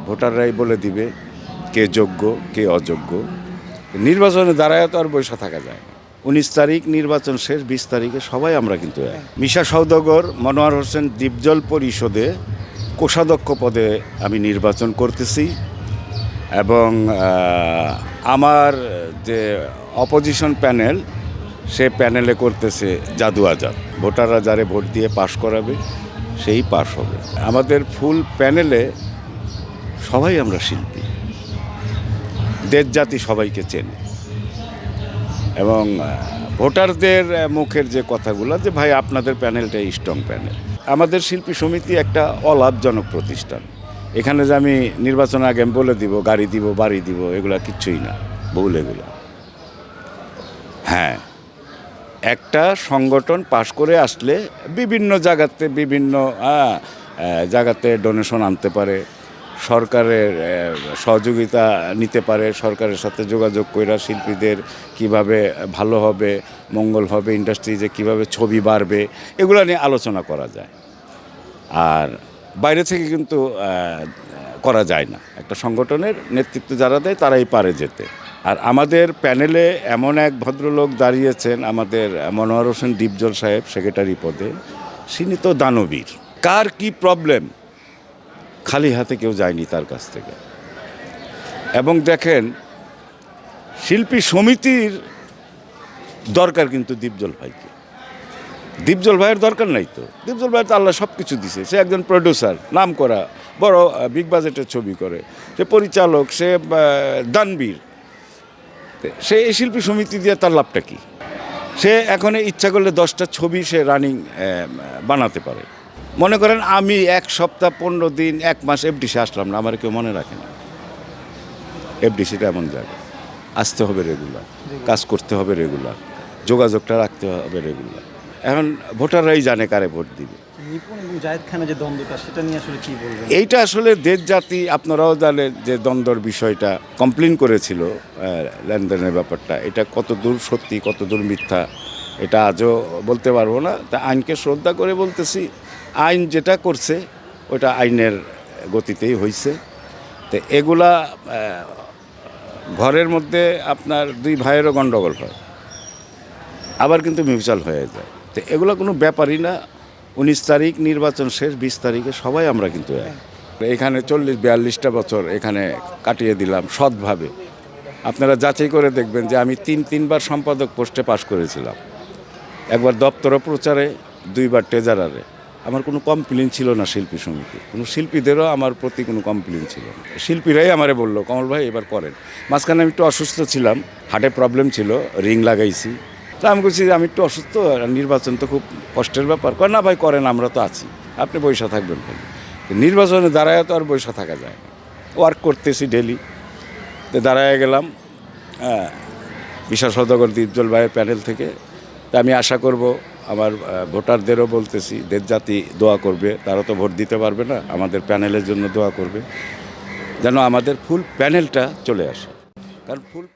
ভোটাররাই বলে দিবে কে যোগ্য কে অযোগ্য। নির্বাচনে দাঁড়ায় তো আর বসে থাকা যায় না। 19 তারিখ নির্বাচন শেষ, 20 তারিখে সবাই আমরা কিন্তু এক। মিশা সওদাগর মনোয়ার হোসেন দ্বীপজল পরিষদে কোষাধ্যক্ষ পদে আমি নির্বাচন করতেছি এবং আমার যে অপোজিশন প্যানেল সে প্যানেলে করতেছে জাদু আজাদ। ভোটাররা যারে ভোট দিয়ে পাশ করাবে সেই পাশ হবে। আমাদের ফুল প্যানেলে সবাই আমরা শিল্পী, দেশ জাতি সবাইকে চেনে এবং ভোটারদের মুখের যে কথাগুলো যে ভাই আপনাদের প্যানেলটা স্ট্রং প্যানেল। আমাদের শিল্পী সমিতি একটা অলাভজনক প্রতিষ্ঠান। এখানে যে আমি নির্বাচন আগে আমি বলে দিব গাড়ি দিব বাড়ি দিব এগুলা কিচ্ছুই না, বহুল এগুলো। হ্যাঁ, একটা সংগঠন পাশ করে আসলে বিভিন্ন জায়গাতে ডোনেশন আনতে পারে, সরকারের সহযোগিতা নিতে পারে, সরকারের সাথে যোগাযোগ কইরা শিল্পীদের কিভাবে ভালো হবে, মঙ্গল হবে, ইন্ডাস্ট্রিজে কিভাবে ছবি বাড়বে, এগুলো নিয়ে আলোচনা করা যায়। আর বাইরে থেকে কিন্তু করা যায় না। একটা সংগঠনের নেতৃত্ব যারা দেয় তারাই পারে যেতে। আর আমাদের প্যানেলে এমন এক ভদ্রলোক দাঁড়িয়েছেন, আমাদের মনোয়ার হোসেন দ্বীপজল সাহেব, সেক্রেটারি পদে। তিনি তো দানবীর। কার কি প্রবলেম খালি হাতে কেউ যায়নি তার কাছ থেকে। এবং দেখেন, শিল্পী সমিতির দরকার কিন্তু দ্বীপজল ভাইকে। দ্বীপজল ভাইয়ের দরকার নাই তো। দ্বীপজল ভাই তো আল্লাহ সব কিছু দিছে। সে একজন প্রডিউসার, নাম করা, বড় বিগ বাজেটের ছবি করে, সে পরিচালক, সে দানবীর। সে এই শিল্পী সমিতি দিয়ে তার লাভটা কি? সে এখন ইচ্ছা করলে 10টা ছবি সে রানিং বানাতে পারে। মনে করেন আমি 1 সপ্তাহ 15 দিন 1 মাস এফডিসি আসলাম না, আমার কেউ মনে রাখে না। এফডিসিটা এমন জায়গা, আসতে হবে রেগুলার, কাজ করতে হবে রেগুলার, যোগাযোগটা রাখতে হবে রেগুলার। এখন ভোটাররাই জানে কারে ভোট দিবে। নিপুণ এবং জায়েদ খানের যে দ্বন্দ্বটা, সেটা নিয়ে আসলে কী বলবেন? এইটা আসলে দেশ জাতি, আপনারাও জানেন যে দ্বন্দ্বর বিষয়টা কমপ্লেন করেছিল লেনদেনের ব্যাপারটা। এটা কত দূর সত্যি কত দূর মিথ্যা এটা আজও বলতে পারবো না। তা আইনকে শ্রদ্ধা করে বলতেছি, আইন যেটা করছে ওটা আইনের গতিতেই হয়েছে। তো এগুলা ঘরের মধ্যে আপনার 2 ভাইয়েরও গণ্ডগোল হয়, আবার কিন্তু মিউচুয়াল হয়ে যায়। তো এগুলো কোনো ব্যাপারই না। 19 তারিখ নির্বাচন শেষ, 20 তারিখে সবাই আমরা কিন্তু এখানে 40-42টা বছর এখানে কাটিয়ে দিলাম সৎভাবে। আপনারা যাচাই করে দেখবেন যে আমি 3বার সম্পাদক পোস্টে পাশ করেছিলাম, একবার দপ্তর প্রচারে, 2বার ট্রেজারারে। আমার কোনো কমপ্লেন ছিল না শিল্পী সমিতি, কোনো শিল্পীদেরও আমার প্রতি কোনো কমপ্লেন ছিল না। শিল্পীরাই আমারে বললো কমল ভাই এবার করেন। মাঝখানে আমি একটু অসুস্থ ছিলাম, হার্টে প্রবলেম ছিল, রিং লাগাইছি। তো আমি বলছি যে আমি একটু অসুস্থ, নির্বাচন তো খুব কষ্টের ব্যাপার। কয় না ভাই করেন, আমরা তো আছি, আপনি বৈশা থাকবেন খালি। নির্বাচনে দাঁড়ায় তো আর বৈশা থাকা যায় না, ওয়ার্ক করতেছি ডেলি। তো দাঁড়ায় গেলাম মিশা সওদাগর দ্বীপজল ভাইয়ের প্যানেল থেকে। তা আমি আশা করব, আমার ভোটারদেরও বলতেছি, দেশ জাতি দোয়া করবে। তারা তো ভোট দিতে পারবে না, আমাদের প্যানেলের জন্য দোয়া করবে যেন আমাদের ফুল প্যানেলটা চলে আসে। কারণ ফুল